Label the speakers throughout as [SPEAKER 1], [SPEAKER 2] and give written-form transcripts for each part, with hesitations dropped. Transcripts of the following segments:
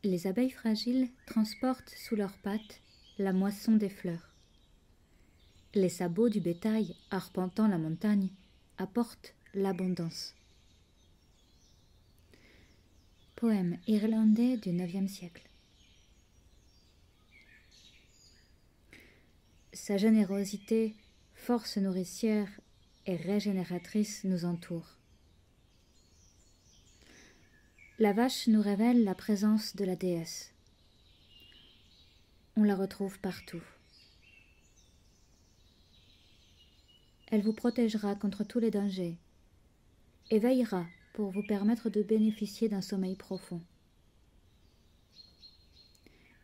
[SPEAKER 1] Les abeilles fragiles transportent sous leurs pattes la moisson des fleurs. Les sabots du bétail arpentant la montagne apportent l'abondance. Poème irlandais du IXe siècle. Sa générosité, force nourricière et régénératrice nous entoure. La vache nous révèle la présence de la déesse. On la retrouve partout. Elle vous protégera contre tous les dangers et veillera pour vous permettre de bénéficier d'un sommeil profond.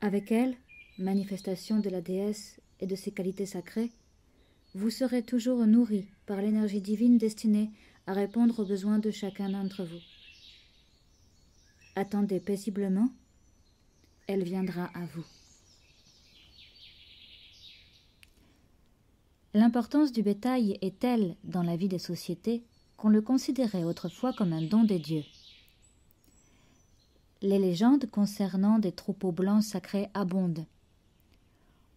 [SPEAKER 1] Avec elle, manifestation de la déesse et de ses qualités sacrées, vous serez toujours nourri par l'énergie divine destinée à répondre aux besoins de chacun d'entre vous. Attendez paisiblement, elle viendra à vous. L'importance du bétail est telle dans la vie des sociétés qu'on le considérait autrefois comme un don des dieux. Les légendes concernant des troupeaux blancs sacrés abondent.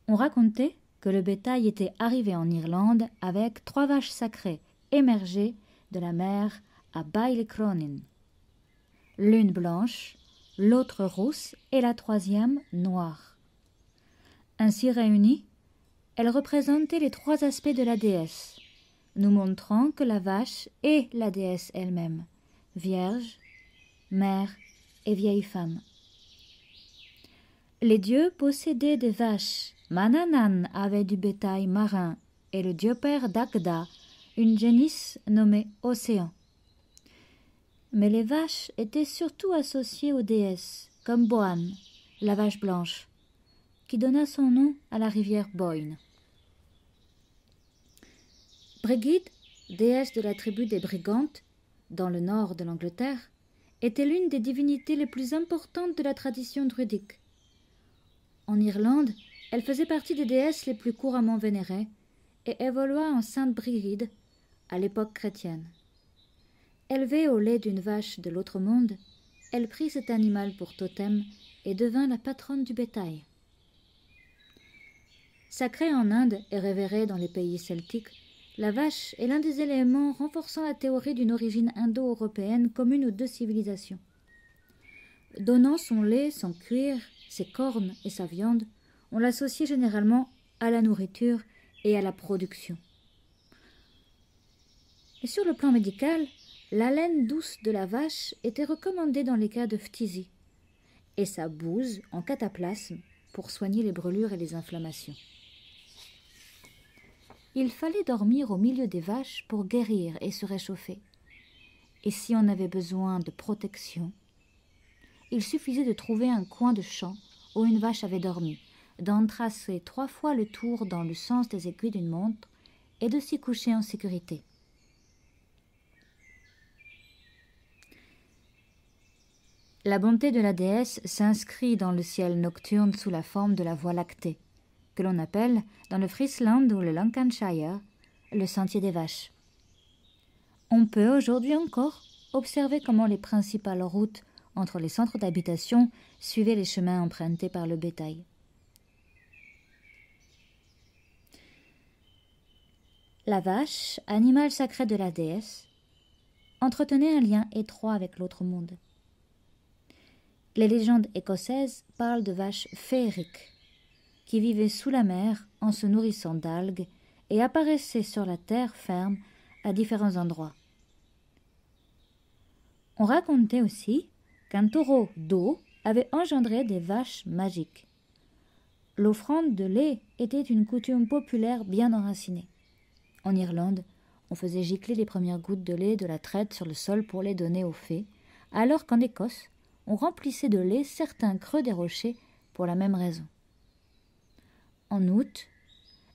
[SPEAKER 1] On racontait que le bétail était arrivé en Irlande avec 3 vaches sacrées émergées de la mer à Bailcronin. L'une blanche, l'autre rousse et la 3e noire. Ainsi réunies, elles représentaient les 3 aspects de la déesse, nous montrant que la vache est la déesse elle-même, vierge, mère et vieille femme. Les dieux possédaient des vaches, Manannan avait du bétail marin et le dieu père Dagda une génisse nommée Océan. Mais les vaches étaient surtout associées aux déesses, comme Boann, la vache blanche, qui donna son nom à la rivière Boyne. Brigid, déesse de la tribu des Brigantes, dans le nord de l'Angleterre, était l'une des divinités les plus importantes de la tradition druidique. En Irlande, elle faisait partie des déesses les plus couramment vénérées et évolua en Sainte Brigide à l'époque chrétienne. Élevée au lait d'une vache de l'autre monde, elle prit cet animal pour totem et devint la patronne du bétail. Sacrée en Inde et révérée dans les pays celtiques, la vache est l'un des éléments renforçant la théorie d'une origine indo-européenne commune aux 2 civilisations. Donnant son lait, son cuir, ses cornes et sa viande, on l'associe généralement à la nourriture et à la production. Et sur le plan médical, la laine douce de la vache était recommandée dans les cas de phtisie et sa bouse en cataplasme pour soigner les brûlures et les inflammations. Il fallait dormir au milieu des vaches pour guérir et se réchauffer. Et si on avait besoin de protection, il suffisait de trouver un coin de champ où une vache avait dormi, d'en tracer 3 fois le tour dans le sens des aiguilles d'une montre et de s'y coucher en sécurité. La bonté de la déesse s'inscrit dans le ciel nocturne sous la forme de la Voie lactée, que l'on appelle, dans le Friesland ou le Lancashire, le sentier des vaches. On peut aujourd'hui encore observer comment les principales routes entre les centres d'habitation suivaient les chemins empruntés par le bétail. La vache, animal sacré de la déesse, entretenait un lien étroit avec l'autre monde. Les légendes écossaises parlent de vaches féeriques, qui vivaient sous la mer en se nourrissant d'algues et apparaissaient sur la terre ferme à différents endroits. On racontait aussi qu'un taureau d'eau avait engendré des vaches magiques. L'offrande de lait était une coutume populaire bien enracinée. En Irlande, on faisait gicler les premières gouttes de lait de la traite sur le sol pour les donner aux fées, alors qu'en Écosse, on remplissait de lait certains creux des rochers pour la même raison. En août,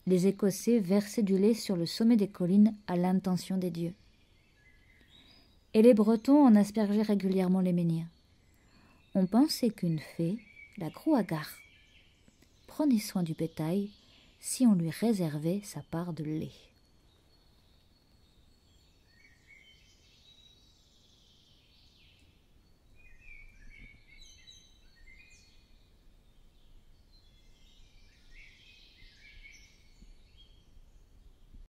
[SPEAKER 1] les Écossais versaient du lait sur le sommet des collines à l'intention des dieux. Et les Bretons en aspergeaient régulièrement les menhirs. On pensait qu'une fée, la Cruagar, prenait soin du bétail si on lui réservait sa part de lait.